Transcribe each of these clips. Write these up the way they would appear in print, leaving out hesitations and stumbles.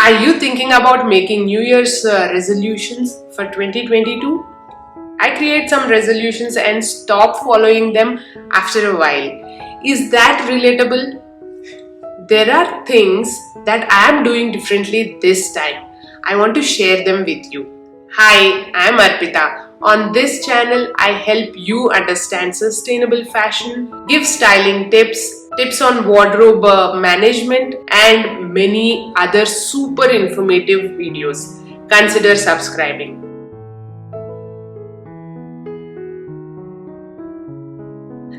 Are you thinking about making New Year's resolutions for 2022? I create some resolutions and stop following them after a while. Is that relatable? There are things that I am doing differently this time. I want to share them with you. Hi, I am Arpitha. On this channel, I help you understand sustainable fashion, give styling tips on wardrobe management, and many other super informative videos. Consider subscribing.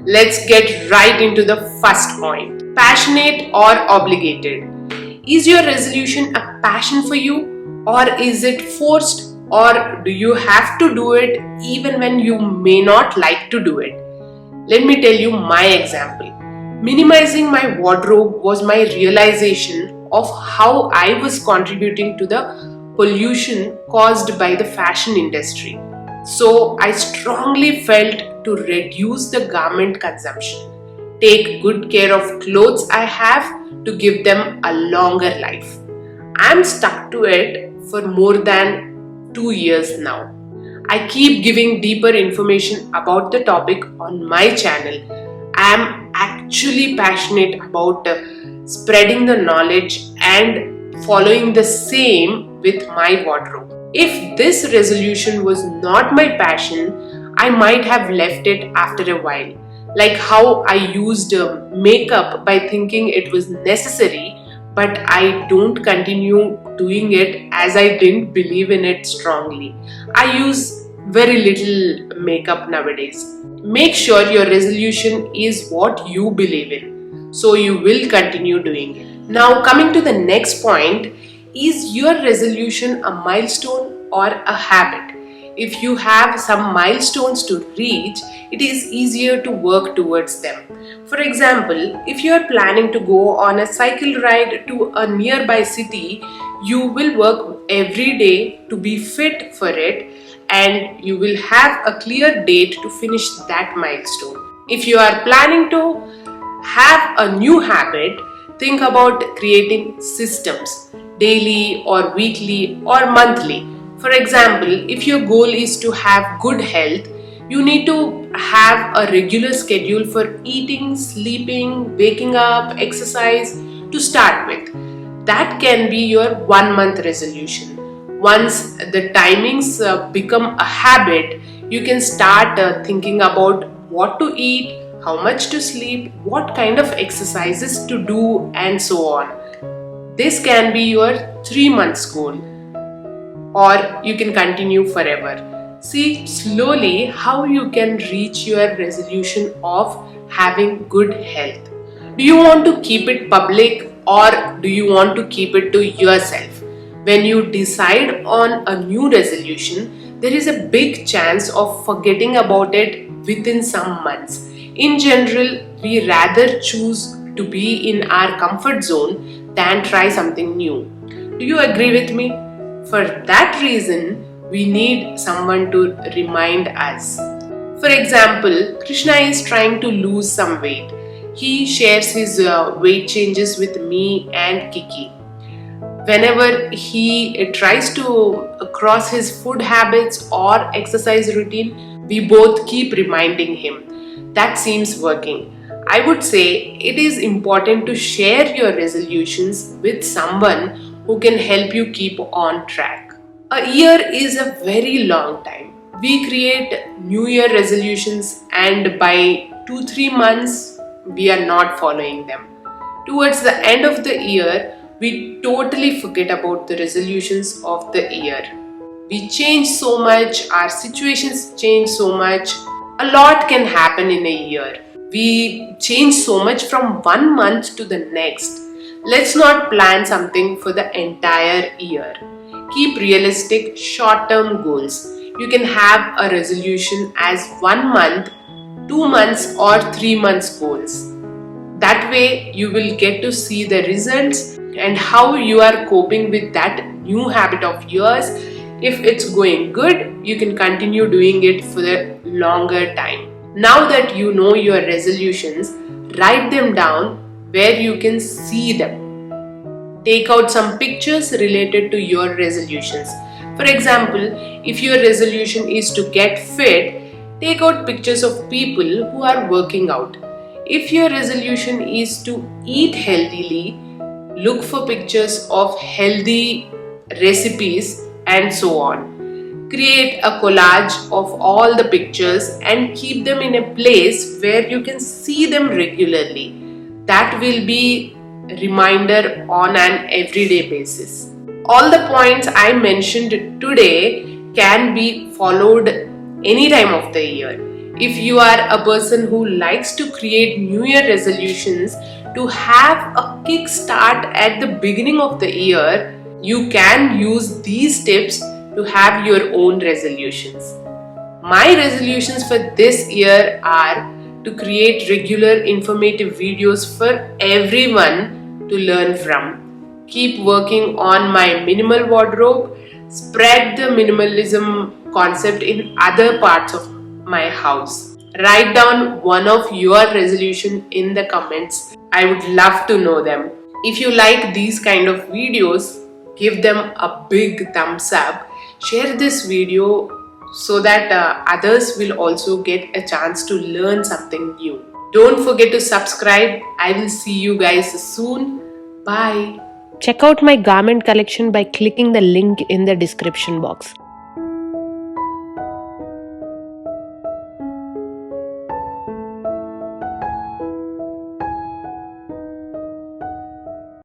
Let's get right into the first point. Passionate or obligated? Is your resolution a passion for you, or is it forced, or do you have to do it even when you may not like to do it? Let me tell you my example. Minimizing my wardrobe was my realization of how I was contributing to the pollution caused by the fashion industry. So I strongly felt to reduce the garment consumption, take good care of clothes I have to give them a longer life. I'm stuck to it for more than 2 years now. I keep giving deeper information about the topic on my channel. I am actually passionate about spreading the knowledge and following the same with my wardrobe. If this resolution was not my passion, I might have left it after a while. Like how I used makeup by thinking it was necessary, but I don't continue doing it as I didn't believe in it strongly. I use very little makeup nowadays. Make sure your resolution is what you believe in, so you will continue doing it. Now, coming to the next point, is your resolution a milestone or a habit? If you have some milestones to reach, it is easier to work towards them. For example, if you are planning to go on a cycle ride to a nearby city, you will work every day to be fit for it, and you will have a clear date to finish that milestone. If you are planning to have a new habit, think about creating systems, daily or weekly or monthly. For example, if your goal is to have good health, you need to have a regular schedule for eating, sleeping, waking up, exercise to start with. That can be your 1 month resolution. Once the timings become a habit, you can start thinking about what to eat, how much to sleep, what kind of exercises to do, and so on. This can be your 3 months goal, or you can continue forever. See slowly how you can reach your resolution of having good health. Do you want to keep it public, or do you want to keep it to yourself? When you decide on a new resolution, there is a big chance of forgetting about it within some months. In general, we rather choose to be in our comfort zone than try something new. Do you agree with me? For that reason, we need someone to remind us. For example, Krishna is trying to lose some weight. He shares his weight changes with me and Kiki. Whenever he tries to cross his food habits or exercise routine, we both keep reminding him. That seems working. I would say it is important to share your resolutions with someone who can help you keep on track. A year is a very long time. We create New Year resolutions, and by 2-3 months, we are not following them. Towards the end of the year, we totally forget about the resolutions of the year. We change so much, our situations change so much. A lot can happen in a year. We change so much from 1 month to the next. Let's not plan something for the entire year. Keep realistic short-term goals. You can have a resolution as 1 month, 2 months, or 3 months goals. That way you will get to see the results and how you are coping with that new habit of yours. If it's going good, you can continue doing it for a longer time. Now that you know your resolutions, write them down where you can see them. Take out some pictures related to your resolutions. For example, if your resolution is to get fit, take out pictures of people who are working out. If your resolution is to eat healthily, look for pictures of healthy recipes and so on. Create a collage of all the pictures and keep them in a place where you can see them regularly. That will be a reminder on an everyday basis. All the points I mentioned today can be followed any time of the year. If you are a person who likes to create New Year resolutions to have a kick start at the beginning of the year, you can use these tips to have your own resolutions. My resolutions for this year are to create regular informative videos for everyone to learn from. Keep working on my minimal wardrobe, spread the minimalism concept in other parts of my house. Write down one of your resolution in the comments. I would love to know them. If you like these kind of videos, give them a big thumbs up. Share this video so that others will also get a chance to learn something new. Don't forget to subscribe. I will see you guys soon. Bye. Check out my garment collection by clicking the link in the description box.